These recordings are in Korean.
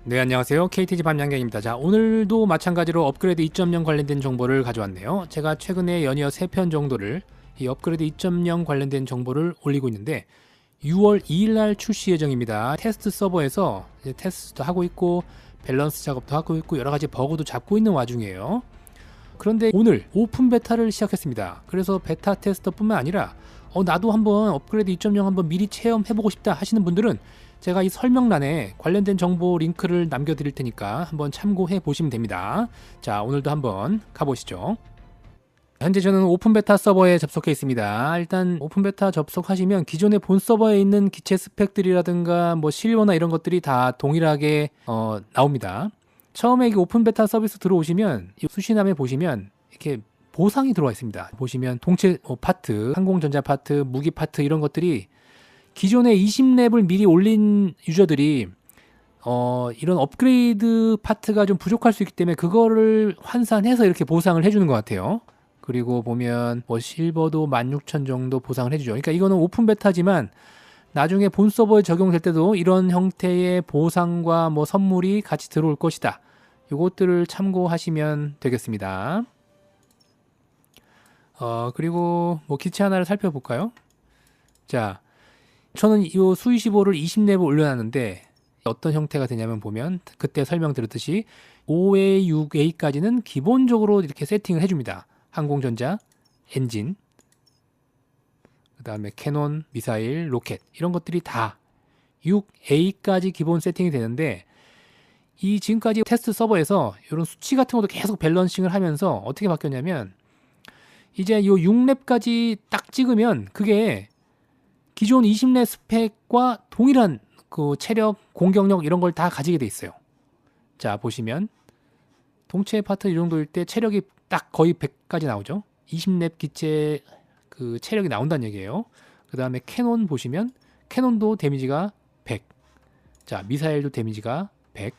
네, 안녕하세요. KTG 밤양갱입니다. 자, 오늘도 마찬가지로 업그레이드 2.0 관련된 정보를 가져왔네요. 제가 최근에 연이어 3편 정도를 이 업그레이드 2.0 관련된 정보를 올리고 있는데 6월 2일 날 출시 예정입니다. 테스트 서버에서 이제 테스트도 하고 있고 밸런스 작업도 하고 있고 여러 가지 버그도 잡고 있는 와중이에요. 그런데 오늘 오픈 베타를 시작했습니다. 그래서 베타 테스터뿐만 아니라 나도 한번 업그레이드 2.0 한번 미리 체험해보고 싶다 하시는 분들은 제가 이 설명란에 관련된 정보 링크를 남겨드릴 테니까 한번 참고해 보시면 됩니다. 자, 오늘도 한번 가보시죠. 현재 저는 오픈 베타 서버에 접속해 있습니다. 일단 오픈 베타 접속하시면 기존의 본 서버에 있는 기체 스펙들이라든가 뭐 실버나 이런 것들이 다 동일하게 나옵니다. 처음에 이 오픈 베타 서비스 들어오시면 이 수신함에 보시면 이렇게 보상이 들어와 있습니다. 보시면 동체 파트, 항공전자 파트, 무기 파트 이런 것들이 기존에 20렙을 미리 올린 유저들이 이런 업그레이드 파트가 좀 부족할 수 있기 때문에 그거를 환산해서 이렇게 보상을 해주는 것 같아요. 그리고 보면 뭐 실버도 16,000 정도 보상을 해주죠. 그러니까 이거는 오픈 베타지만 나중에 본 서버에 적용될 때도 이런 형태의 보상과 뭐 선물이 같이 들어올 것이다. 요것들을 참고하시면 되겠습니다. 그리고 뭐 기체 하나를 살펴볼까요? 자, 저는 이 수25를 20렙을 올려놨는데 어떤 형태가 되냐면 보면 그때 설명드렸듯이 5A, 6A까지는 기본적으로 이렇게 세팅을 해줍니다. 항공전자, 엔진, 그 다음에 캐논, 미사일, 로켓 이런 것들이 다 6A까지 기본 세팅이 되는데 이 지금까지 테스트 서버에서 이런 수치 같은 것도 계속 밸런싱을 하면서 어떻게 바뀌었냐면 이제 이 6렙까지 딱 찍으면 그게 기존 20렙 스펙과 동일한 그 체력, 공격력 이런 걸 다 가지게 돼 있어요. 자, 보시면 동체 파트 이 정도일 때 체력이 딱 거의 100까지 나오죠. 20렙 기체 그 체력이 나온다는 얘기예요. 그 다음에 캐논 보시면 캐논도 데미지가 100. 자, 미사일도 데미지가 100.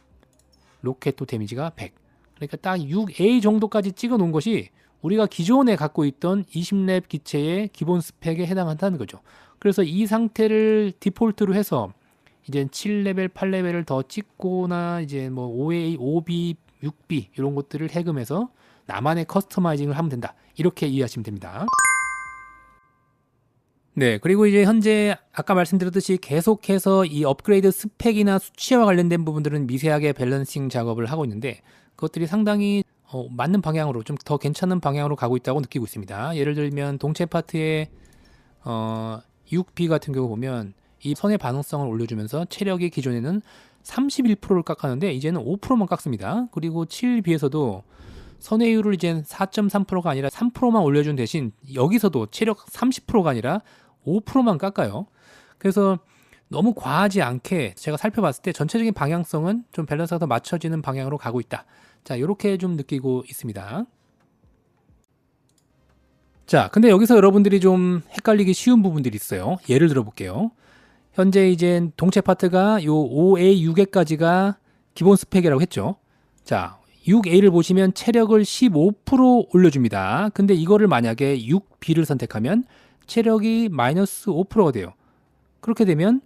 로켓도 데미지가 100. 그러니까 딱 6A 정도까지 찍어 놓은 것이 우리가 기존에 갖고 있던 20렙 기체의 기본 스펙에 해당한다는 거죠. 그래서 이 상태를 디폴트로 해서 이제 7레벨, 8레벨을 더 찍거나 이제 뭐 5A, 5B, 6B 이런 것들을 해금해서 나만의 커스터마이징을 하면 된다. 이렇게 이해하시면 됩니다. 네, 그리고 이제 현재 아까 말씀드렸듯이 계속해서 이 업그레이드 스펙이나 수치와 관련된 부분들은 미세하게 밸런싱 작업을 하고 있는데 그것들이 상당히 맞는 방향으로 좀 더 괜찮은 방향으로 가고 있다고 느끼고 있습니다. 예를 들면 동체 파트의 6B 같은 경우 보면 이 선의 반응성을 올려주면서 체력이 기존에는 31%를 깎았는데 이제는 5%만 깎습니다. 그리고 7B에서도 선회율을 이제 4.3%가 아니라 3%만 올려준 대신 여기서도 체력 30%가 아니라 5%만 깎아요. 그래서 너무 과하지 않게 제가 살펴봤을 때 전체적인 방향성은 좀 밸런스가 더 맞춰지는 방향으로 가고 있다. 자, 이렇게 좀 느끼고 있습니다. 자, 근데 여기서 여러분들이 좀 헷갈리기 쉬운 부분들이 있어요. 예를 들어 볼게요. 현재 이제 동체 파트가 요 5A, 6A까지가 기본 스펙이라고 했죠. 자, 6A를 보시면 체력을 15% 올려줍니다. 근데 이거를 만약에 6B를 선택하면 체력이 마이너스 5%가 돼요. 그렇게 되면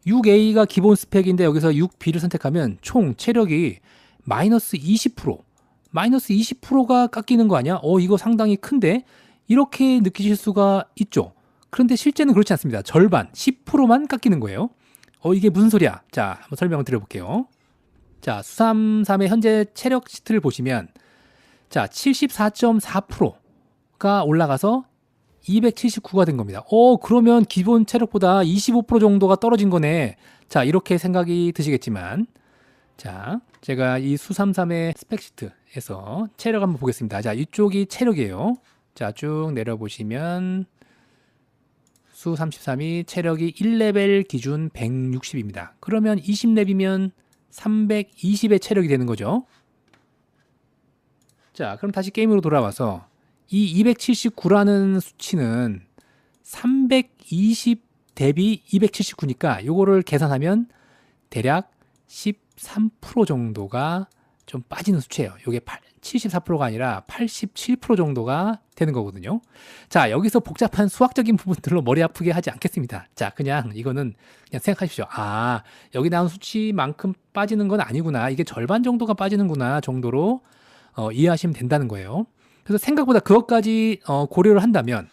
6A가 기본 스펙인데 여기서 6B를 선택하면 총 체력이 마이너스 20%, 마이너스 20%가 깎이는 거 아니야? 이거 상당히 큰데? 이렇게 느끼실 수가 있죠. 그런데 실제는 그렇지 않습니다. 절반, 10%만 깎이는 거예요. 이게 무슨 소리야? 자, 한번 설명을 드려볼게요. 자, 수33의 현재 체력 시트를 보시면 자, 74.4%가 올라가서 279가 된 겁니다. 그러면 기본 체력보다 25% 정도가 떨어진 거네. 자, 이렇게 생각이 드시겠지만 자, 제가 이 수33의 스펙 시트에서 체력 한번 보겠습니다. 자, 이쪽이 체력이에요. 자, 쭉 내려보시면 수33이 체력이 1레벨 기준 160입니다. 그러면 20렙이면 320의 체력이 되는 거죠. 자, 그럼 다시 게임으로 돌아와서 이 279라는 수치는 320 대비 279니까 요거를 계산하면 대략 13% 정도가 좀 빠지는 수치예요. 이게 74%가 아니라 87% 정도가 되는 거거든요. 자, 여기서 복잡한 수학적인 부분들로 머리 아프게 하지 않겠습니다. 자, 그냥 이거는 그냥 생각하십시오. 아, 여기 나온 수치만큼 빠지는 건 아니구나. 이게 절반 정도가 빠지는구나 정도로 이해하시면 된다는 거예요. 그래서 생각보다 그것까지 고려를 한다면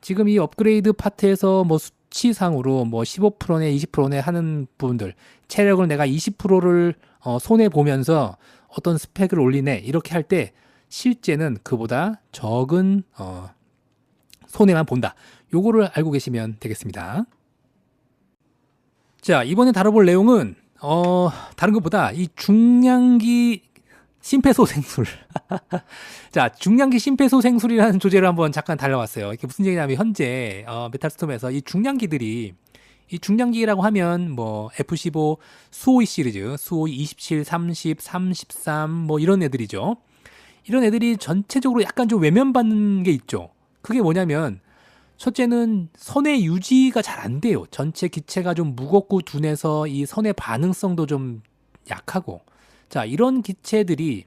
지금 이 업그레이드 파트에서 뭐 수치상으로 뭐 15%네 20%네 하는 부분들, 체력을 내가 20%를 손해 보면서 어떤 스펙을 올리네 이렇게 할 때 실제는 그보다 적은 손해만 본다. 요거를 알고 계시면 되겠습니다. 자, 이번에 다뤄볼 내용은 다른 것보다 이 중량기 심폐소생술. 자, 중량기 심폐소생술이라는 조제를 한번 잠깐 달려왔어요. 이게 무슨 얘기냐면 현재 메탈스톰에서 이 중량기들이 이 중량기라고 하면 뭐 F15 수호이 시리즈, 수호이 27, 30, 33 뭐 이런 애들이죠. 이런 애들이 전체적으로 약간 좀 외면받는 게 있죠. 그게 뭐냐면 첫째는 선의 유지가 잘 안 돼요. 전체 기체가 좀 무겁고 둔해서 이 선의 반응성도 좀 약하고. 자, 이런 기체들이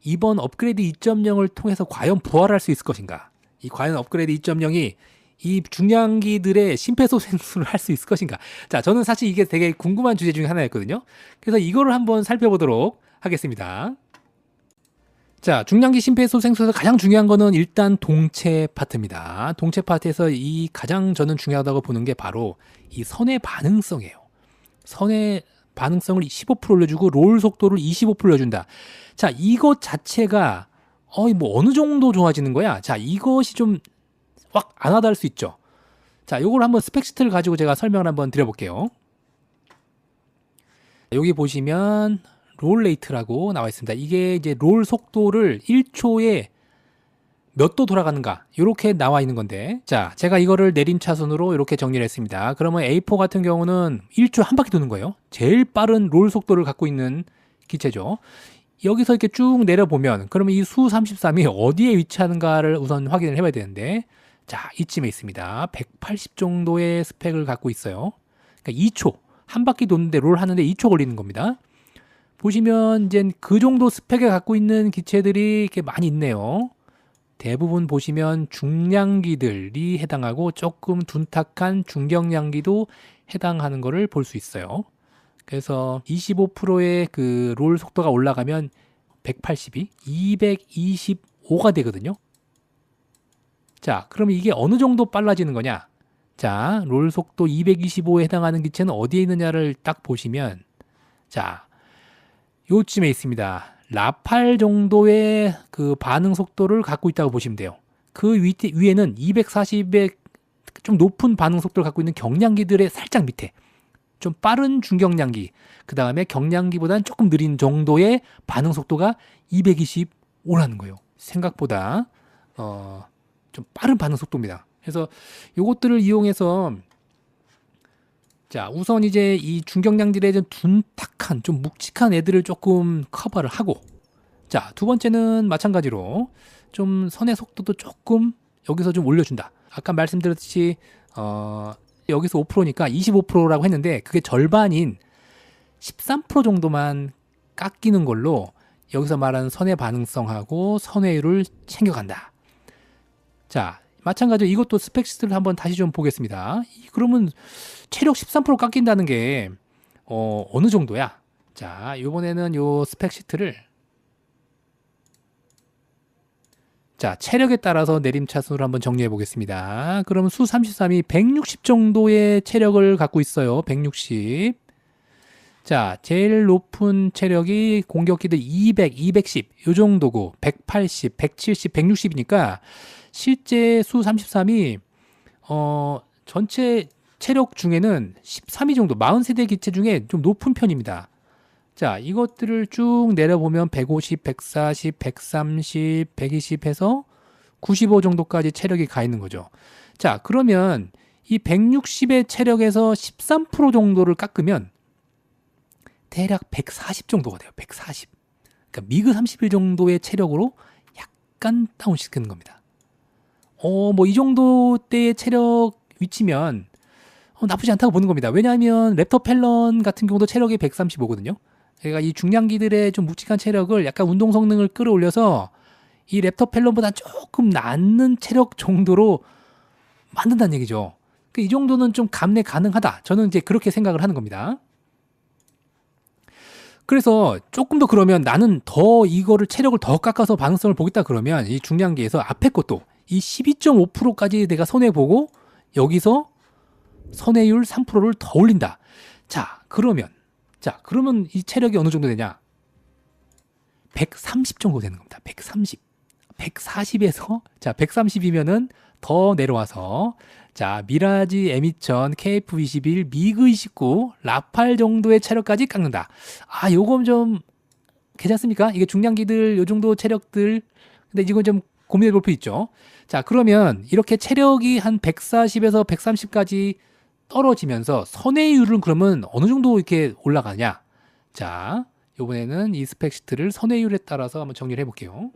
이번 업그레이드 2.0을 통해서 과연 부활할 수 있을 것인가? 이 과연 업그레이드 2.0이 이 중량기들의 심폐소생술을 할 수 있을 것인가? 자, 저는 사실 이게 되게 궁금한 주제 중에 하나였거든요. 그래서 이거를 한번 살펴보도록 하겠습니다. 자, 중량기 심폐소생술에서 가장 중요한 거는 일단 동체 파트입니다. 동체 파트에서 이 가장 저는 중요하다고 보는 게 바로 이 선의 반응성이에요. 선의 반응성을 15% 올려주고 롤 속도를 25% 올려준다. 자, 이것 자체가 뭐 어느 정도 좋아지는 거야? 자, 이것이 좀 확 안 와닿을 수 있죠. 자, 요걸 한번 스펙시트를 가지고 제가 설명을 한번 드려볼게요. 여기 보시면 롤 레이트라고 나와 있습니다. 이게 이제 롤 속도를 1초에 몇 도 돌아가는가 이렇게 나와 있는 건데, 자, 제가 이거를 내림차순으로 이렇게 정리를 했습니다. 그러면 A4 같은 경우는 1초 한 바퀴 도는 거예요. 제일 빠른 롤 속도를 갖고 있는 기체죠. 여기서 이렇게 쭉 내려보면 그러면 이 수 33이 어디에 위치하는가를 우선 확인을 해봐야 되는데, 자, 이쯤에 있습니다. 180 정도의 스펙을 갖고 있어요. 그러니까 2초 한 바퀴 도는데 롤 하는데 2초 걸리는 겁니다. 보시면 이제 그 정도 스펙을 갖고 있는 기체들이 이렇게 많이 있네요. 대부분 보시면 중량기들이 해당하고 조금 둔탁한 중경량기도 해당하는 것을 볼 수 있어요. 그래서 25%의 그 롤 속도가 올라가면 180이 225가 되거든요. 자, 그러면 이게 어느 정도 빨라지는 거냐? 자, 롤 속도 225에 해당하는 기체는 어디에 있느냐를 딱 보시면, 자, 요쯤에 있습니다. 라팔 정도의 그 반응 속도를 갖고 있다고 보시면 돼요. 그 위에는 240의 좀 높은 반응 속도를 갖고 있는 경량기들의 살짝 밑에 좀 빠른 중경량기, 그 다음에 경량기보다는 조금 느린 정도의 반응 속도가 225라는 거예요. 생각보다 좀 빠른 반응 속도입니다. 그래서 요것들을 이용해서, 자, 우선 이제 이 중경량들의 좀 둔탁한 좀 묵직한 애들을 조금 커버를 하고, 자, 두 번째는 마찬가지로 좀 선의 속도도 조금 여기서 좀 올려준다. 아까 말씀드렸듯이 여기서 5%니까 25%라고 했는데 그게 절반인 13% 정도만 깎이는 걸로 여기서 말하는 선의 반응성하고 선회율을 챙겨간다. 자, 마찬가지로 이것도 스펙시트를 한번 다시 좀 보겠습니다. 그러면 체력 13% 깎인다는 게 어느 정도야? 자, 이번에는 요 스펙시트를, 자, 체력에 따라서 내림차순으로 한번 정리해 보겠습니다. 그러면 수 33이 160 정도의 체력을 갖고 있어요. 160. 자, 제일 높은 체력이 공격기들 200, 210 요 정도고 180, 170, 160이니까 실제 수 33이 전체 체력 중에는 13위 정도, 40세대 기체 중에 좀 높은 편입니다. 자, 이것들을 쭉 내려보면 150, 140, 130, 120 해서 95 정도까지 체력이 가 있는 거죠. 자, 그러면 이 160의 체력에서 13% 정도를 깎으면 대략 140 정도가 돼요. 140. 그러니까 미그 31 정도의 체력으로 약간 다운시키는 겁니다. 뭐 이 정도 때의 체력 위치면 나쁘지 않다고 보는 겁니다. 왜냐하면 랩터 펠런 같은 경우도 체력이 135거든요. 그러니까 이 중량기들의 좀 묵직한 체력을 약간 운동 성능을 끌어올려서 이 랩터 펠론보다 조금 낮는 체력 정도로 만든다는 얘기죠. 이 정도는 좀 감내 가능하다. 저는 이제 그렇게 생각을 하는 겁니다. 그래서 조금 더 그러면 나는 더 이거를 체력을 더 깎아서 반응성을 보겠다 그러면 이 중량기에서 앞에 것도 이 12.5%까지 내가 손해보고 여기서 손해율 3%를 더 올린다. 자, 그러면 이 체력이 어느 정도 되냐? 130 정도 되는 겁니다. 130. 140에서 130이면은 더 내려와서 미라지 M2000, KF21, 미그29, 라팔 정도의 체력까지 깎는다. 요건 좀 괜찮습니까? 이게 중량기들 요 정도 체력들 근데 이건 좀 고민해 볼 필요 있죠. 그러면 이렇게 체력이 한 140에서 130까지 떨어지면서 선회율은 그러면 어느 정도 이렇게 올라가냐? 이번에는 이 스펙 시트를 선회율에 따라서 한번 정리를 해볼게요.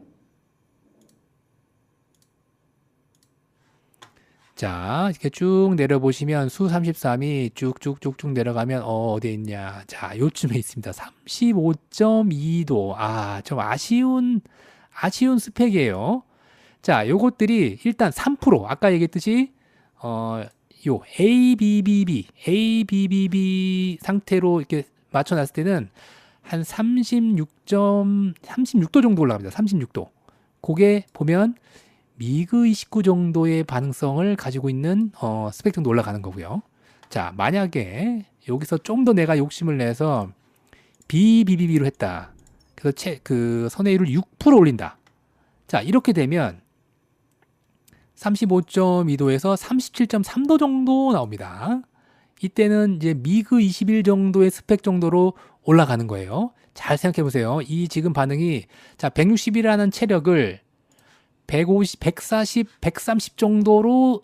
이렇게 쭉 내려보시면 수 33이 쭉쭉쭉쭉 내려가면 어디에 있냐? 요쯤에 있습니다. 35.2도. 좀 아쉬운 스펙이에요. 요것들이 일단 3% 아까 얘기했듯이 요 ABBB 상태로 이렇게 맞춰놨을 때는 한 36도 정도 올라갑니다. 36도. 그게 보면 미그29 정도의 반응성을 가지고 있는 스펙 정도 올라가는 거고요. 만약에 여기서 좀 더 내가 욕심을 내서 BBB로 했다. 그래서 그 선회율을 6% 올린다. 이렇게 되면 35.2도에서 37.3도 정도 나옵니다. 이때는 이제 미그 21 정도의 스펙 정도로 올라가는 거예요. 잘 생각해 보세요. 이 지금 반응이 160이라는 체력을 150, 140, 130 정도로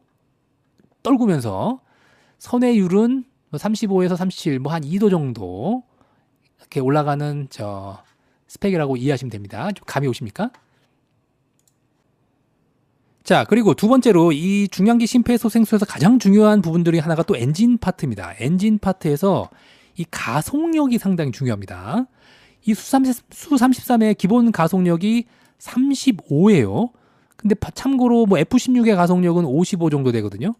떨구면서 선회율은 35에서 37, 한 2도 정도 이렇게 올라가는 스펙이라고 이해하시면 됩니다. 좀 감이 오십니까? 그리고 두 번째로 이 중량기 심폐소생술에서 가장 중요한 부분들이 하나가 또 엔진 파트입니다. 엔진 파트에서 이 가속력이 상당히 중요합니다. 이 수33의 기본 가속력이 35예요. 근데 참고로 F16의 가속력은 55 정도 되거든요.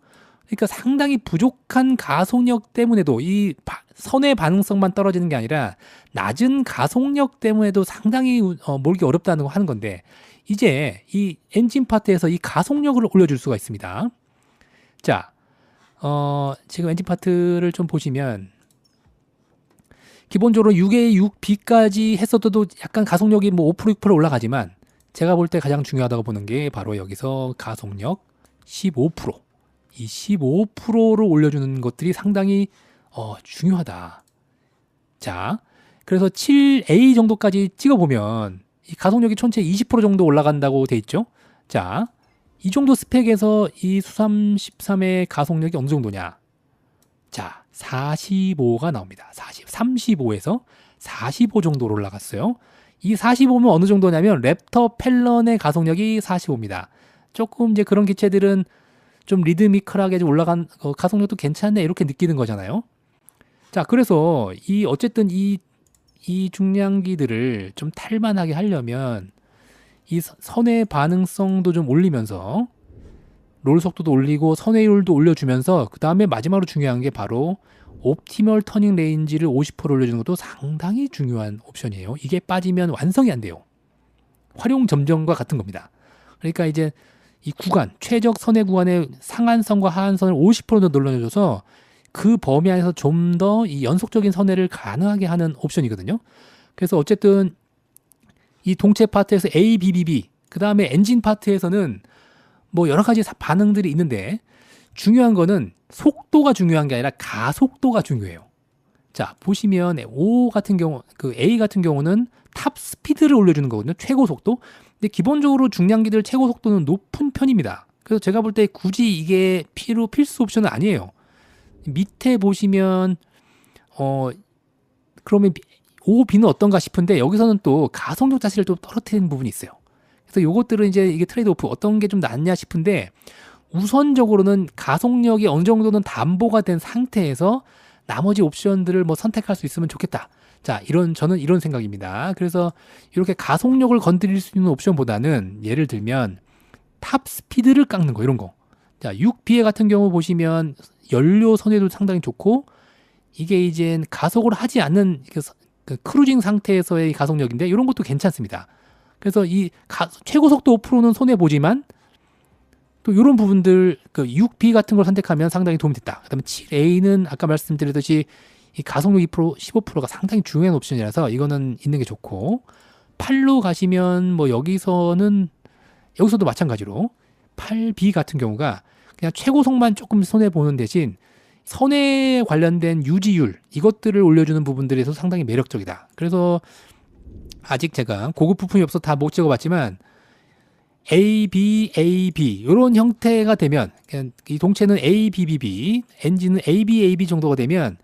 그러니까 상당히 부족한 가속력 때문에도 이 선의 반응성만 떨어지는 게 아니라 낮은 가속력 때문에도 상당히 몰기 어렵다는 거 하는 건데 이제 이 엔진 파트에서 이 가속력을 올려줄 수가 있습니다. 지금 엔진 파트를 좀 보시면 기본적으로 6A, 6B까지 했어도 약간 가속력이 5%, 6% 올라가지만 제가 볼 때 가장 중요하다고 보는 게 바로 여기서 가속력 15%. 이 15%를 올려주는 것들이 상당히 중요하다. 그래서 7A 정도까지 찍어보면 이 가속력이 전체 20% 정도 올라간다고 돼 있죠. 이 정도 스펙에서 이 수33의 가속력이 어느 정도냐? 45가 나옵니다. 35에서 45 정도로 올라갔어요. 이 45면 어느 정도냐면 랩터 펠런의 가속력이 45입니다. 조금 이제 그런 기체들은 좀 리드미컬하게 좀 올라간 가속력도 괜찮네 이렇게 느끼는 거잖아요. 그래서 어쨌든 이 중량기들을 좀 탈만하게 하려면 이 선의 반응성도 좀 올리면서 롤 속도도 올리고 선회율도 올려주면서 그 다음에 마지막으로 중요한 게 바로 옵티멀 터닝 레인지를 50% 올려주는 것도 상당히 중요한 옵션이에요. 이게 빠지면 완성이 안 돼요. 활용 점정과 같은 겁니다. 그러니까 이제 이 구간, 최적 선회 구간의 상한선과 하한선을 50%더 늘려줘서 그 범위 안에서 좀 더 이 연속적인 선회를 가능하게 하는 옵션이거든요. 그래서 어쨌든 이 동체 파트에서 A, B, B, B, 그 다음에 엔진 파트에서는 여러 가지 반응들이 있는데 중요한 거는 속도가 중요한 게 아니라 가속도가 중요해요. 보시면 O 같은 경우, A 같은 경우는 탑 스피드를 올려주는 거거든요. 최고 속도. 근데 기본적으로 중량기들 최고 속도는 높은 편입니다. 그래서 제가 볼 때 굳이 이게 필수 옵션은 아니에요. 밑에 보시면 그러면 O, B는 어떤가 싶은데 여기서는 또 가속력 자체를 또 떨어뜨리는 부분이 있어요. 그래서 요것들은 이제 이게 트레이드오프 어떤 게 좀 낫냐 싶은데 우선적으로는 가속력이 어느 정도는 담보가 된 상태에서 나머지 옵션들을 선택할 수 있으면 좋겠다. 자, 저는 이런 생각입니다. 그래서 이렇게 가속력을 건드릴 수 있는 옵션보다는 예를 들면 탑 스피드를 깎는 거, 이런 거. 자, 6BA 같은 경우 보시면 연료 선회도 상당히 좋고, 이게 이제 가속을 하지 않는 그 크루징 상태에서의 가속력인데, 이런 것도 괜찮습니다. 그래서 최고 속도 오프로는 손해보지만, 또 이런 부분들, 그 6B 같은 걸 선택하면 상당히 도움이 됐다. 그 다음에 7A는 아까 말씀드렸듯이 이 가속력 2%, 15%가 상당히 중요한 옵션이라서 이거는 있는 게 좋고, 8로 가시면 뭐 여기서도 마찬가지로 8B 같은 경우가 그냥 최고속만 조금 손해보는 대신 선에 관련된 유지율, 이것들을 올려주는 부분들에서 상당히 매력적이다. 그래서 아직 제가 고급 부품이 없어서 다 못 찍어봤지만 AB, AB 이런 형태가 되면, 그냥 이 동체는 ABBB, 엔진은 ABAB 정도가 되면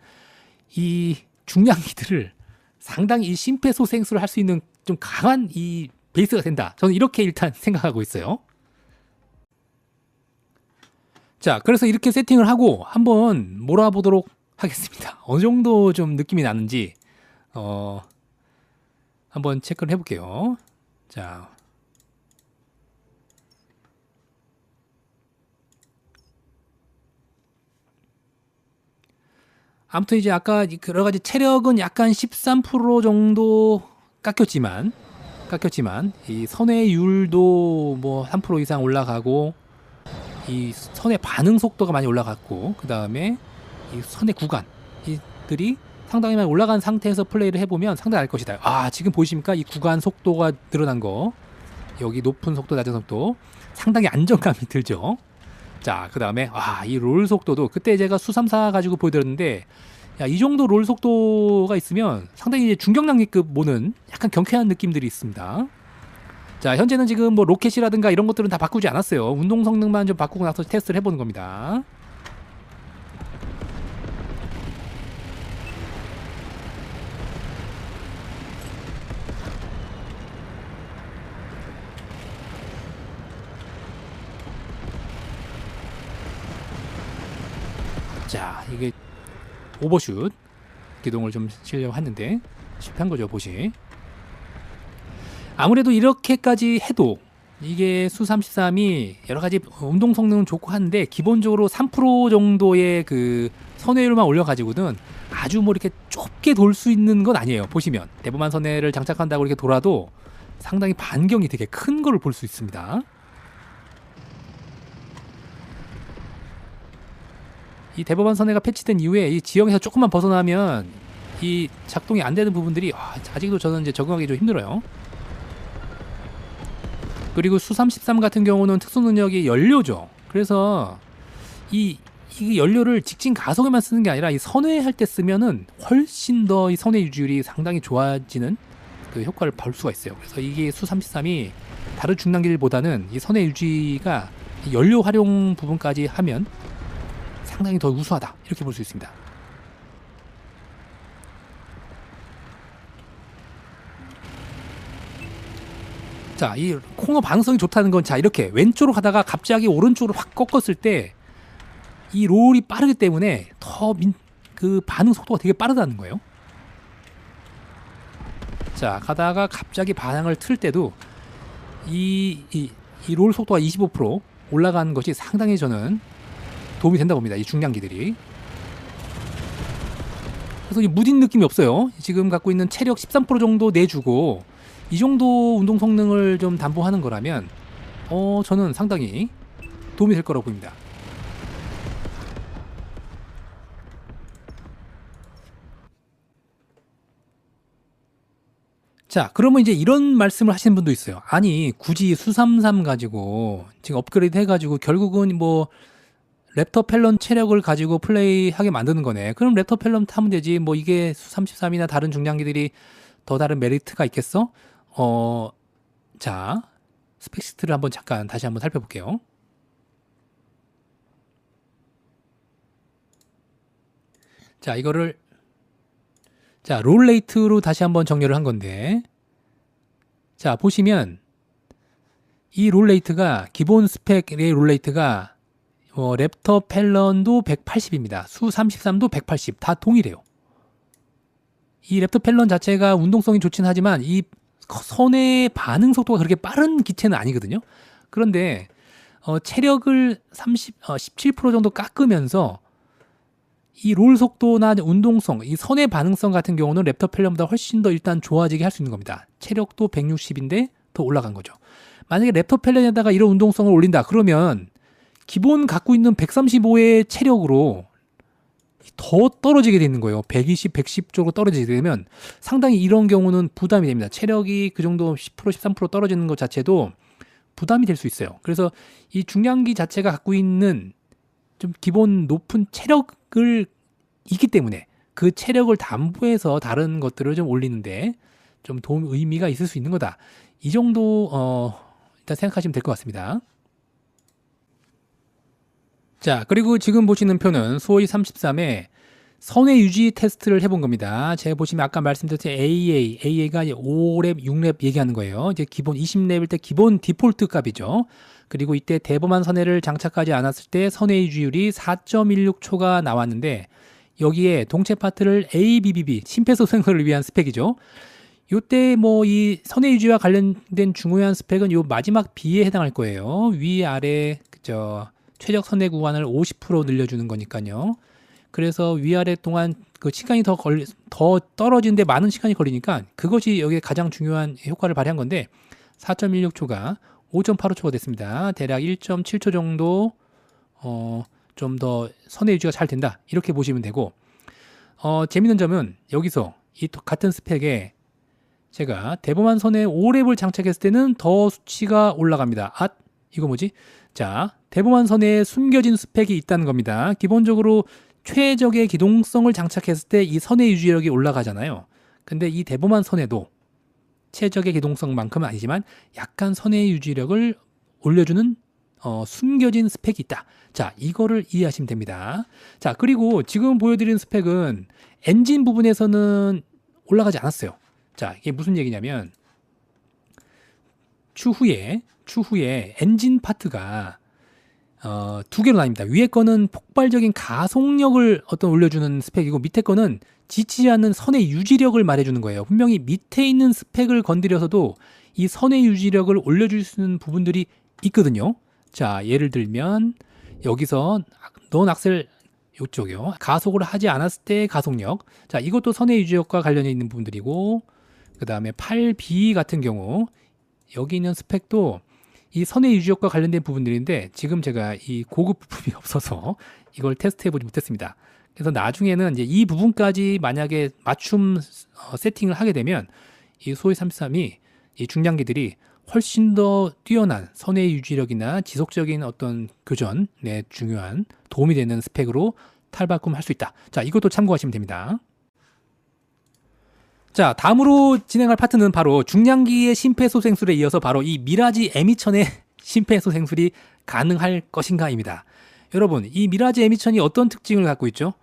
이 중량기들을 상당히 이 심폐소생술을 할 수 있는 좀 강한 이 베이스가 된다. 저는 이렇게 일단 생각하고 있어요. 자, 그래서 이렇게 세팅을 하고 한번 몰아보도록 하겠습니다. 어느 정도 좀 느낌이 나는지 한번 체크를 해볼게요. 자, 아무튼 이제 아까 여러 가지 체력은 약간 13% 정도 깎였지만 이 선회율도 뭐 3% 이상 올라가고, 이 선의 반응 속도가 많이 올라갔고, 그 다음에 이 선의 구간 이들이 상당히 많이 올라간 상태에서 플레이를 해보면 상당히 알 것이다. 아, 지금 보이십니까? 이 구간 속도가 늘어난 거, 여기 높은 속도, 낮은 속도, 상당히 안정감이 들죠. 자, 그 다음에 이 롤 속도도 그때 제가 수34 가지고 보여드렸는데, 야, 이 정도 롤 속도가 있으면 상당히 이제 중경량기급 모는 약간 경쾌한 느낌들이 있습니다. 자, 현재는 지금 뭐 로켓이라든가 이런 것들은 다 바꾸지 않았어요. 운동 성능만 좀 바꾸고 나서 테스트를 해보는 겁니다. 자, 이게 오버슛 기동을 좀 시려고 했는데 실패한 거죠, 보시. 아무래도 이렇게까지 해도 이게 수33이 여러 가지 운동 성능은 좋고 한데, 기본적으로 3% 정도의 그 선회율만 올려가지고는 아주 뭐 이렇게 좁게 돌 수 있는 건 아니에요. 보시면 대범한 선회를 장착한다고 이렇게 돌아도 상당히 반경이 되게 큰 거를 볼 수 있습니다. 이 대법원 선회가 패치된 이후에 이 지형에서 조금만 벗어나면 이 작동이 안 되는 부분들이 아직도 저는 이제 적응하기 좀 힘들어요. 그리고 수33 같은 경우는 특수 능력이 연료죠. 그래서 이 연료를 직진 가속에만 쓰는 게 아니라 이 선회할 때 쓰면은 훨씬 더 이 선회 유지율이 상당히 좋아지는 그 효과를 볼 수가 있어요. 그래서 이게 수33이 다른 중량기들보다는 이 선회 유지가 연료 활용 부분까지 하면 상당히 더 우수하다, 이렇게 볼 수 있습니다. 자, 이 코너 반응성이 좋다는 건, 자, 이렇게 왼쪽으로 가다가 갑자기 오른쪽으로 확 꺾었을 때 이 롤이 빠르기 때문에 그 반응 속도가 되게 빠르다는 거예요. 자, 가다가 갑자기 반항을 틀 때도 이 롤 속도가 25% 올라가는 것이 상당히 저는 도움이 된다고 봅니다. 이 중량기들이. 그래서 이 무딘 느낌이 없어요. 지금 갖고 있는 체력 13% 정도 내주고 이 정도 운동 성능을 좀 담보하는 거라면 저는 상당히 도움이 될 거라고 봅니다. 자, 그러면 이제 이런 말씀을 하시는 분도 있어요. 아니, 굳이 수33 가지고 지금 업그레이드 해가지고 결국은 뭐 랩터 펠런 체력을 가지고 플레이하게 만드는 거네. 그럼 랩터 펠런 타면 되지. 뭐 이게 수33이나 다른 중량기들이 더 다른 메리트가 있겠어? 자, 스펙시트를 한번 잠깐 다시 한번 살펴볼게요. 자, 이거를 롤레이트로 다시 한번 정렬을 한 건데, 자, 보시면 이 롤레이트가 기본 스펙의 롤레이트가 랩터 펠런도 180입니다. 수33도 180, 다 동일해요. 이 렙토펠런 자체가 운동성이 좋긴 하지만 이 선의 반응 속도가 그렇게 빠른 기체는 아니거든요. 그런데 체력을 17% 정도 깎으면서 이 롤 속도나 운동성, 이 선의 반응성 같은 경우는 렙터펠런보다 훨씬 더 일단 좋아지게 할 수 있는 겁니다. 체력도 160인데 더 올라간 거죠. 만약에 렙터펠런에다가 이런 운동성을 올린다 그러면 기본 갖고 있는 135의 체력으로 더 떨어지게 되는 거예요. 120, 110 쪽으로 떨어지게 되면 상당히 이런 경우는 부담이 됩니다. 체력이 그 정도 10%, 13% 떨어지는 것 자체도 부담이 될 수 있어요. 그래서 이 중량기 자체가 갖고 있는 좀 기본 높은 체력을 있기 때문에 그 체력을 담보해서 다른 것들을 좀 올리는데 좀 도움 의미가 있을 수 있는 거다. 이 정도 일단 생각하시면 될 것 같습니다. 자, 그리고 지금 보시는 표는 소위 33의 선의 유지 테스트를 해본 겁니다. 제가 보시면 아까 말씀드렸던 AA가 5랩, 6랩 얘기하는 거예요. 이제 기본 20랩일 때 기본 디폴트 값이죠. 그리고 이때 대범한 선회를 장착하지 않았을 때 선회 유지율이 4.16초가 나왔는데 여기에 동체 파트를 ABBB, 심폐소생술을 위한 스펙이죠. 요때 뭐 이 선회 유지와 관련된 중요한 스펙은 요 마지막 B에 해당할 거예요. 위아래 최적 선회 구간을 50% 늘려주는 거니까요. 그래서 위아래 동안 그 시간이 더 떨어지는데 많은 시간이 걸리니까 그것이 여기에 가장 중요한 효과를 발휘한 건데 4.16초가 5.85초가 됐습니다. 대략 1.7초 정도 좀 더 선의 유지가 잘 된다. 이렇게 보시면 되고 재밌는 점은 여기서 이 같은 스펙에 제가 대범한 선에 5랩을 장착했을 때는 더 수치가 올라갑니다. 이거 뭐지? 자, 대범한 선에 숨겨진 스펙이 있다는 겁니다. 기본적으로 최적의 기동성을 장착했을 때 이 선의 유지력이 올라가잖아요. 근데 이 대범한 선에도 최적의 기동성만큼은 아니지만 약간 선의 유지력을 올려주는 숨겨진 스펙이 있다. 자, 이거를 이해하시면 됩니다. 자, 그리고 지금 보여드린 스펙은 엔진 부분에서는 올라가지 않았어요. 자, 이게 무슨 얘기냐면 추후에 엔진 파트가 두 개로 나뉩니다. 위에 거는 폭발적인 가속력을 올려주는 스펙이고 밑에 거는 지치지 않는 선의 유지력을 말해주는 거예요. 분명히 밑에 있는 스펙을 건드려서도 이 선의 유지력을 올려줄 수 있는 부분들이 있거든요. 자, 예를 들면 여기서 넌 악셀 이쪽이요. 가속을 하지 않았을 때 가속력. 자, 이것도 선의 유지력과 관련이 있는 부분들이고 그 다음에 8B 같은 경우 여기 있는 스펙도 이 선의 유지력과 관련된 부분들인데 지금 제가 이 고급 부품이 없어서 이걸 테스트해보지 못했습니다. 그래서 나중에는 이제 이 부분까지 만약에 맞춤 세팅을 하게 되면 이 소위 33이 이 중량기들이 훨씬 더 뛰어난 선의 유지력이나 지속적인 어떤 교전에 중요한 도움이 되는 스펙으로 탈바꿈할 수 있다. 자, 이것도 참고하시면 됩니다. 자, 다음으로 진행할 파트는 바로 중량기의 심폐소생술에 이어서 바로 이 미라지 M2000의 심폐소생술이 가능할 것인가입니다. 여러분, 이 미라지 M2000이 어떤 특징을 갖고 있죠?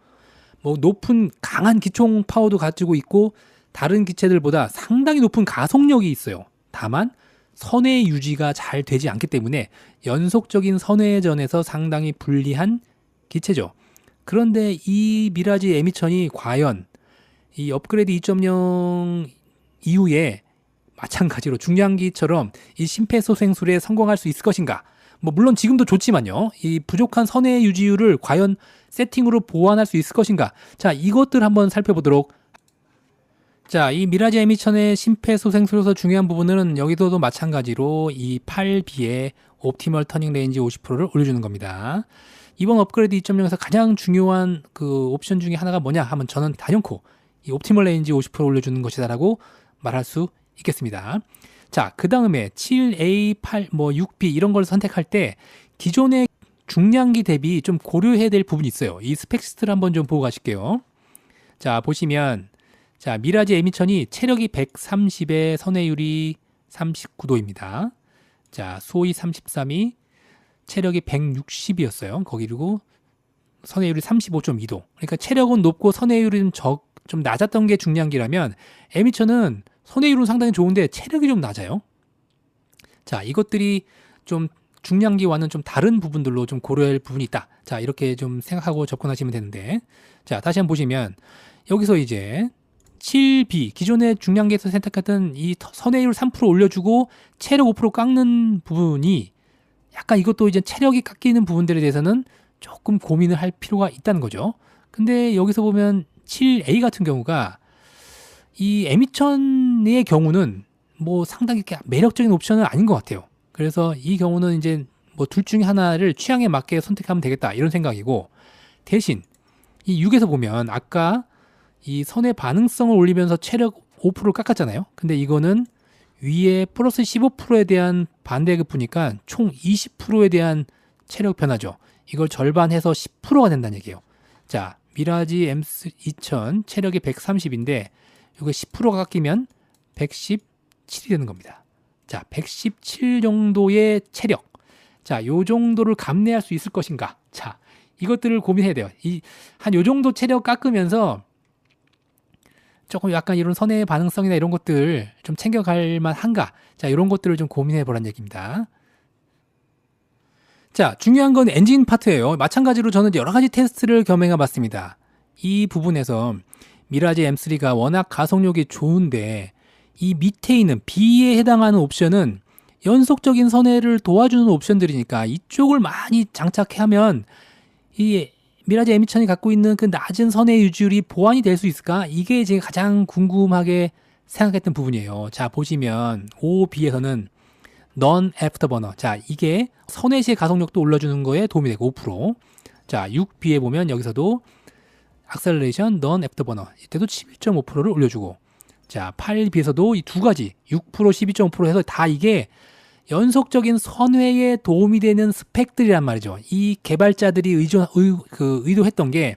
뭐 높은 강한 기총 파워도 가지고 있고 다른 기체들보다 상당히 높은 가속력이 있어요. 다만 선의 유지가 잘 되지 않기 때문에 연속적인 선회전에서 상당히 불리한 기체죠. 그런데 이 미라지 M2000이 과연 이 업그레이드 2.0 이후에 마찬가지로 중량기처럼 이 심폐소생술에 성공할 수 있을 것인가? 뭐 물론 지금도 좋지만요. 이 부족한 선의 유지율을 과연 세팅으로 보완할 수 있을 것인가? 자, 이것들 한번 살펴보도록. 자, 이 미라지 M2000의 심폐소생술에서 중요한 부분은 여기서도 마찬가지로 이 8B의 옵티멀 터닝 레인지 50%를 올려주는 겁니다. 이번 업그레이드 2.0에서 가장 중요한 그 옵션 중에 하나가 뭐냐 하면 저는 단연코 이 옵티멀 레인지 50% 올려주는 것이다라고 말할 수 있겠습니다. 자, 그 다음에 7A, 8, 6B 이런 걸 선택할 때 기존의 중량기 대비 좀 고려해야 될 부분이 있어요. 이 스펙시트를 한번 좀 보고 가실게요. 자, 보시면 자, 미라지 M2000이 체력이 130에 선회율이 39도입니다. 자, 소위 33이 체력이 160이었어요. 거기고 선회율이 35.2도. 그러니까 체력은 높고 선회율은 좀 낮았던 게 중량기라면 M2000은 선회율은 상당히 좋은데 체력이 좀 낮아요. 자, 이것들이 좀 중량기와는 좀 다른 부분들로 좀 고려할 부분이 있다. 자, 이렇게 좀 생각하고 접근하시면 되는데 자, 다시 한번 보시면 여기서 이제 7B 기존의 중량계에서 선택했던 이 선회율 3% 올려주고 체력 5% 깎는 부분이 약간 이것도 이제 체력이 깎이는 부분들에 대해서는 조금 고민을 할 필요가 있다는 거죠. 근데 여기서 보면 7A 같은 경우가 이 M2000의 경우는 뭐 상당히 이렇게 매력적인 옵션은 아닌 것 같아요. 그래서 이 경우는 이제 뭐 둘 중에 하나를 취향에 맞게 선택하면 되겠다 이런 생각이고, 대신 이 6에서 보면 아까 이 선의 반응성을 올리면서 체력 5%를 깎았잖아요. 근데 이거는 위에 플러스 15%에 대한 반대급부니까 총 20%에 대한 체력 변화죠. 이걸 절반해서 10%가 된다는 얘기예요. 자, 미라지 M2000 체력이 130인데 이거 10%가 깎이면 117이 되는 겁니다. 자, 117 정도의 체력. 자, 요 정도를 감내할 수 있을 것인가? 자, 이것들을 고민해야 돼요. 한 요 정도 체력 깎으면서 조금 약간 이런 선의 반응성이나 이런 것들 좀 챙겨갈 만한가? 자, 이런 것들을 좀 고민해 보란 얘기입니다. 자, 중요한 건 엔진 파트예요. 마찬가지로 저는 여러 가지 테스트를 겸행해 봤습니다. 이 부분에서 미라지 M3가 워낙 가속력이 좋은데 이 밑에 있는 B에 해당하는 옵션은 연속적인 선회를 도와주는 옵션들이니까 이쪽을 많이 장착하면 이 미라지 M2000이 갖고 있는 그 낮은 선회 유지율이 보완이 될 수 있을까? 이게 제가 가장 궁금하게 생각했던 부분이에요. 자, 보시면 5B에서는 넌 애프터버너. 자, 이게 선회 시의 가속력도 올려주는 거에 도움이 되고 5%. 자, 6B에 보면 여기서도 악셀레이션 넌 애프터버너. 이때도 11.5%를 올려주고. 자, 8B에서도 이 두 가지 6%, 12.5% 해서 다 이게 연속적인 선회에 도움이 되는 스펙들이란 말이죠. 이 개발자들이 의도했던 게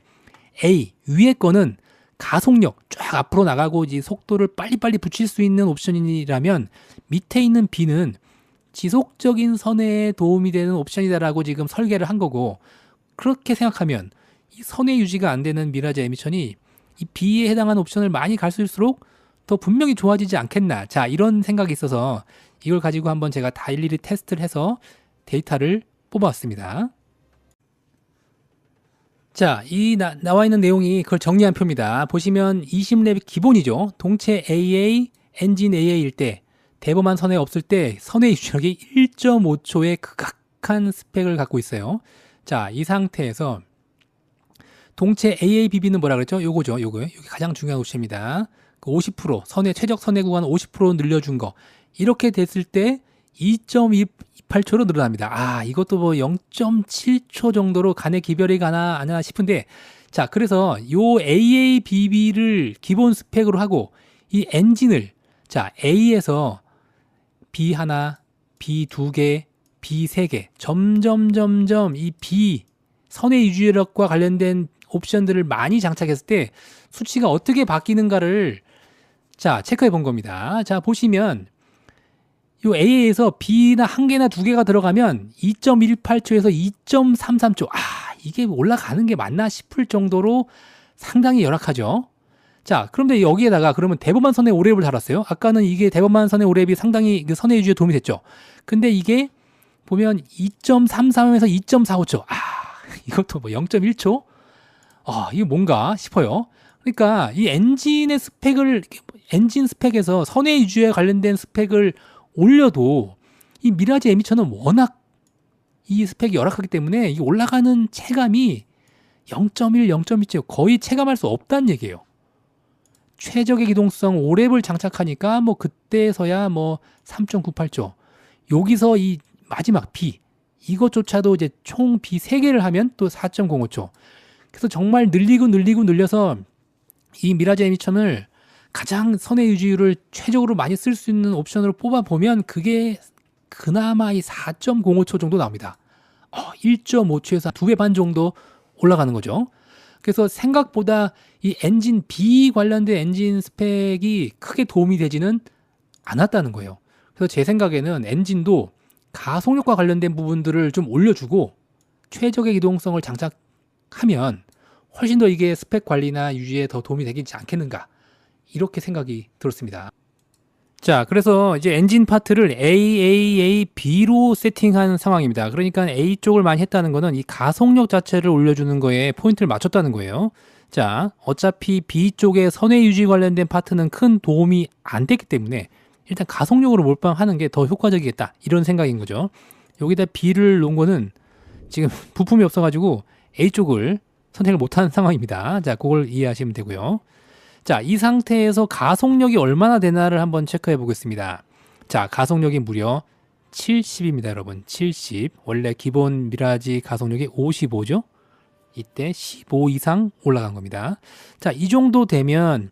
A, 위에 거는 가속력 쫙 앞으로 나가고 이제 속도를 빨리빨리 붙일 수 있는 옵션이라면 밑에 있는 B는 지속적인 선회에 도움이 되는 옵션이다라고 지금 설계를 한 거고, 그렇게 생각하면 이 선회 유지가 안 되는 미라지 M2000이 이 B에 해당하는 옵션을 많이 갈수록 더 분명히 좋아지지 않겠나. 자, 이런 생각이 있어서 이걸 가지고 한번 제가 다 일일이 테스트를 해서 데이터를 뽑아왔습니다. 자, 이 나와 있는 내용이 그걸 정리한 표입니다. 보시면 20렙이 기본이죠. 동체 AA, 엔진 AA일 때, 대범한 선회 없을 때 선회 유지력이 1.5초의 극악한 스펙을 갖고 있어요. 자, 이 상태에서 동체 AABB는 뭐라 그랬죠? 요거죠. 요거. 여기 가장 중요한 옵션입니다. 50% 선회 최적 선회 구간 50% 늘려준 거. 이렇게 됐을 때 2.28초로 늘어납니다. 아, 이것도 뭐 0.7초 정도로 간의 기별이 가나 안 하나 싶은데, 자, 그래서 요 AABB를 기본 스펙으로 하고 이 엔진을, 자, A에서 B 하나, B 2개, B 3개 점점 이 B 선의 유지력과 관련된 옵션들을 많이 장착했을 때 수치가 어떻게 바뀌는가를 자, 체크해 본 겁니다. 자, 보시면 요 A에서 B나 한 개나 두 개가 들어가면 2.18초에서 2.33초. 아, 이게 올라가는 게 맞나 싶을 정도로 상당히 열악하죠. 자, 그런데 여기에다가 그러면 대범한 선의 오랩을 달았어요. 아까는 이게 대범한 선의 오랩이 상당히 그 선의 유지에 도움이 됐죠. 근데 이게 보면 2.33에서 2.45초. 아, 이것도 뭐 0.1초? 아, 이게 뭔가 싶어요. 그러니까 이 엔진의 스펙을, 엔진 스펙에서 선의 유지에 관련된 스펙을 올려도 이 미라지 M2000은 워낙 이 스펙이 열악하기 때문에 이 올라가는 체감이 0.1, 0.2초 거의 체감할 수 없다는 얘기예요. 최적의 기동성 5랩을 장착하니까 뭐 그때서야 뭐 3.98초. 여기서 이 마지막 B 이것조차도 이제 총 B 3개를 하면 또 4.05초. 그래서 정말 늘려서 이 미라지 M2000을 가장 선의 유지율을 최적으로 많이 쓸 수 있는 옵션으로 뽑아보면 그게 그나마 이 4.05초 정도 나옵니다. 1.5초에서 2배 반 정도 올라가는 거죠. 그래서 생각보다 이 엔진 B 관련된 엔진 스펙이 크게 도움이 되지는 않았다는 거예요. 그래서 제 생각에는 엔진도 가속력과 관련된 부분들을 좀 올려주고 최적의 기동성을 장착하면 훨씬 더 이게 스펙 관리나 유지에 더 도움이 되지 않겠는가, 이렇게 생각이 들었습니다. 자, 그래서 이제 엔진 파트를 AAAB로 세팅한 상황입니다. 그러니까 A 쪽을 많이 했다는 거는 이 가속력 자체를 올려주는 거에 포인트를 맞췄다는 거예요. 자, 어차피 B 쪽의 선회 유지 관련된 파트는 큰 도움이 안 됐기 때문에 일단 가속력으로 몰빵하는 게 더 효과적이겠다. 이런 생각인 거죠. 여기다 B를 놓은 거는 지금 부품이 없어가지고 A 쪽을 선택을 못한 상황입니다. 자, 그걸 이해하시면 되고요. 자, 이 상태에서 가속력이 얼마나 되나를 한번 체크해 보겠습니다. 자, 가속력이 무려 70입니다, 여러분. 70. 원래 기본 미라지 가속력이 55죠? 이때 15 이상 올라간 겁니다. 자, 이 정도 되면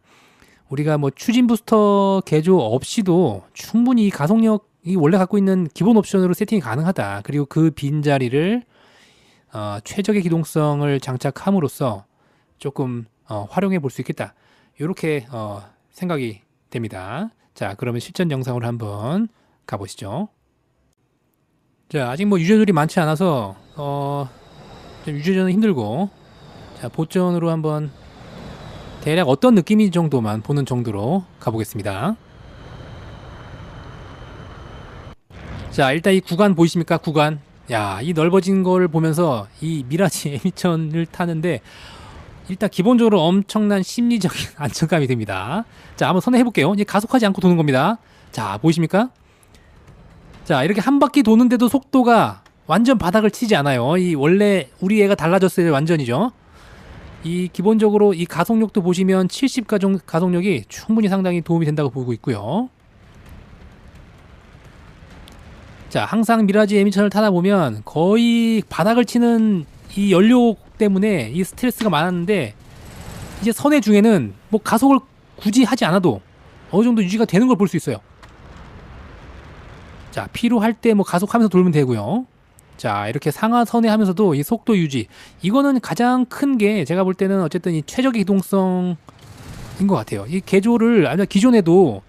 우리가 뭐 추진 부스터 개조 없이도 충분히 이 가속력이 원래 갖고 있는 기본 옵션으로 세팅이 가능하다. 그리고 그 빈자리를 최적의 기동성을 장착함으로써 조금 활용해 볼 수 있겠다. 이렇게 생각이 됩니다. 자, 그러면 실전 영상으로 한번 가보시죠. 자, 아직 뭐 유저들이 많지 않아서 좀 유저전은 힘들고, 자, 보전으로 한번 대략 어떤 느낌인지 정도만 보는 정도로 가보겠습니다. 자, 일단 이 구간 보이십니까? 구간. 야, 이 넓어진 걸 보면서 이 미라지 M2000을 타는데 일단 기본적으로 엄청난 심리적인 안정감이 듭니다. 자, 한번 선회해 볼게요. 이제 가속하지 않고 도는 겁니다. 자, 보이십니까? 자, 이렇게 한 바퀴 도는데도 속도가 완전 바닥을 치지 않아요. 이 원래 우리 애가 달라졌어요. 완전이죠. 이 기본적으로 이 가속력도 보시면 70 가속력이 충분히 상당히 도움이 된다고 보고 있고요. 자, 항상 미라지 M2000을 타다 보면 거의 바닥을 치는 이 연료 때문에 이 스트레스가 많았는데 이제 선회 중에는 뭐 가속을 굳이 하지 않아도 어느 정도 유지가 되는 걸 볼 수 있어요. 자, 필요할 때 뭐 가속하면서 돌면 되고요. 자, 이렇게 상하 선회 하면서도 이 속도 유지, 이거는 가장 큰 게 제가 볼 때는 어쨌든 이 최적의 기동성인 것 같아요. 이 개조를 아니면 기존에도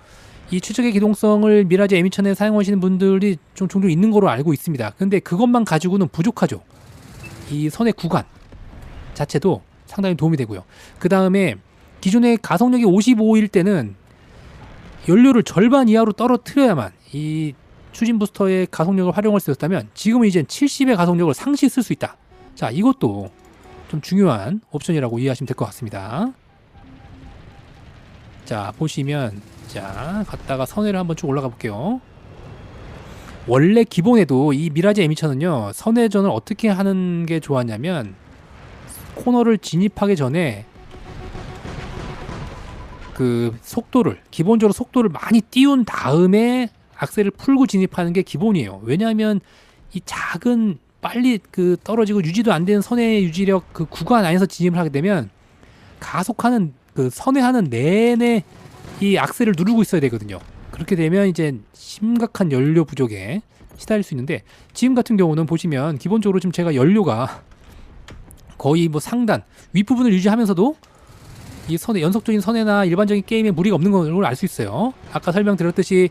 이 최적의 기동성을 미라지 M2000에 사용하시는 분들이 좀 종종 있는 거로 알고 있습니다. 근데 그것만 가지고는 부족하죠. 이 선회 구간 자체도 상당히 도움이 되고요. 그 다음에 기존의 가속력이 55일 때는 연료를 절반 이하로 떨어뜨려야만 이 추진 부스터의 가속력을 활용할 수 있었다면 지금은 이제 70의 가속력을 상시 쓸 수 있다. 자, 이것도 좀 중요한 옵션이라고 이해하시면 될 것 같습니다. 자, 보시면 자, 갔다가 선회를 한번 쭉 올라가 볼게요. 원래 기본에도 이 미라지 M2000은요 선회전을 어떻게 하는 게 좋았냐면 코너를 진입하기 전에 그 속도를 기본적으로 속도를 많이 띄운 다음에 악셀을 풀고 진입하는 게 기본이에요. 왜냐하면 이 작은 빨리 그 떨어지고 유지도 안 되는 선회 유지력 그 구간 안에서 진입을 하게 되면 가속하는 그 선회하는 내내 이 악셀을 누르고 있어야 되거든요. 그렇게 되면 이제 심각한 연료 부족에 시달릴 수 있는데 지금 같은 경우는 보시면 기본적으로 지금 제가 연료가 거의 뭐 상단 윗부분을 유지하면서도 이 선회 연속적인 선회나 일반적인 게임에 무리가 없는 걸 알 수 있어요. 아까 설명드렸듯이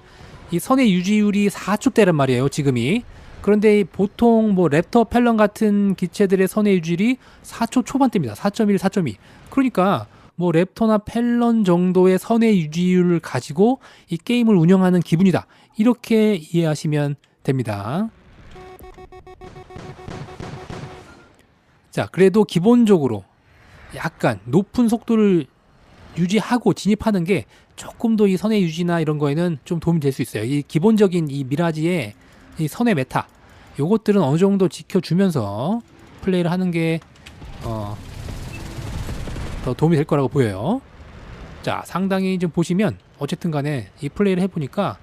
이 선회 유지율이 4초대란 말이에요. 지금이. 그런데 보통 뭐 랩터 펠런 같은 기체들의 선회 유지율이 4초 초반대입니다. 4.1, 4.2. 그러니까 뭐 랩터나 펠런 정도의 선회 유지율을 가지고 이 게임을 운영하는 기분이다. 이렇게 이해하시면 됩니다. 자, 그래도 기본적으로 약간 높은 속도를 유지하고 진입하는 게 조금 더 이 선회 유지나 이런 거에는 좀 도움이 될 수 있어요. 이 기본적인 이 미라지의 이 선회 메타 요것들은 어느 정도 지켜주면서 플레이를 하는 게 더 도움이 될 거라고 보여요. 자, 상당히 좀 보시면 어쨌든 간에 이 플레이를 해보니까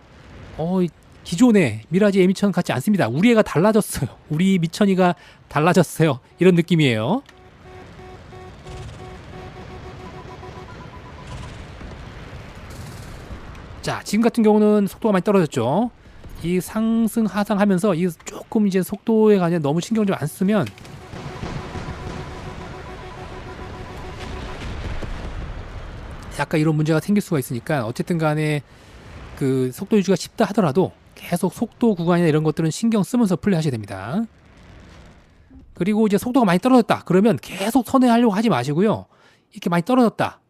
기존의 미라지 M2000 같지 않습니다. 우리 애가 달라졌어요. 우리 미천이가 달라졌어요. 이런 느낌이에요. 자, 지금 같은 경우는 속도가 많이 떨어졌죠. 이 상승 하상하면서 이 조금 이제 속도에 관해 너무 신경을 좀 안 쓰면 약간 이런 문제가 생길 수가 있으니까 어쨌든 간에 그 속도 유지가 쉽다 하더라도 계속 속도 구간이나 이런 것들은 신경 쓰면서 플레이 하셔야 됩니다. 그리고 이제 속도가 많이 떨어졌다 그러면 계속 선회하려고 하지 마시고요. 이렇게 많이 떨어졌다.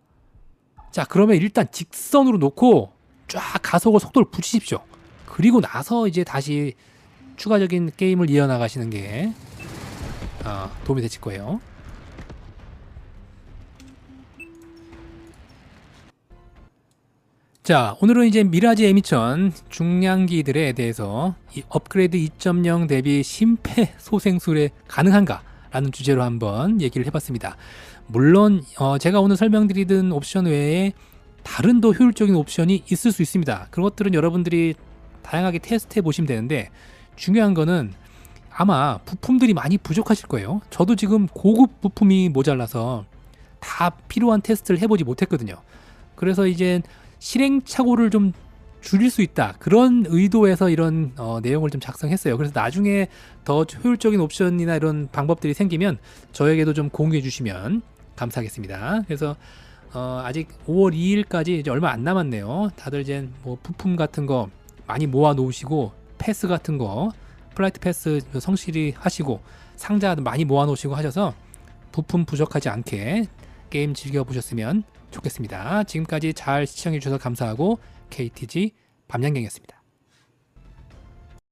자, 그러면 일단 직선으로 놓고 쫙 가속을 속도를 붙이십시오. 그리고 나서 이제 다시 추가적인 게임을 이어나가시는 게 도움이 되실 거예요. 자, 오늘은 이제 미라지 M2000 중량기들에 대해서 이 업그레이드 2.0 대비 심폐소생술에 가능한가? 라는 주제로 한번 얘기를 해봤습니다. 물론 제가 오늘 설명드리던 옵션 외에 다른 더 효율적인 옵션이 있을 수 있습니다. 그런 것들은 여러분들이 다양하게 테스트해 보시면 되는데, 중요한 거는 아마 부품들이 많이 부족하실 거예요. 저도 지금 고급 부품이 모자라서 다 필요한 테스트를 해보지 못했거든요. 그래서 이제 실행착오를 좀 줄일 수 있다, 그런 의도에서 이런 내용을 좀 작성했어요. 그래서 나중에 더 효율적인 옵션이나 이런 방법들이 생기면 저에게도 좀 공유해 주시면 감사하겠습니다. 그래서 아직 5월 2일까지 이제 얼마 안 남았네요. 다들 이제 뭐 부품 같은 거 많이 모아 놓으시고, 패스 같은 거 플라이트 패스 성실히 하시고, 상자 많이 모아 놓으시고 하셔서 부품 부족하지 않게 게임 즐겨 보셨으면 좋겠습니다. 지금까지 잘 시청해 주셔서 감사하고, KTG 밤양갱이었습니다.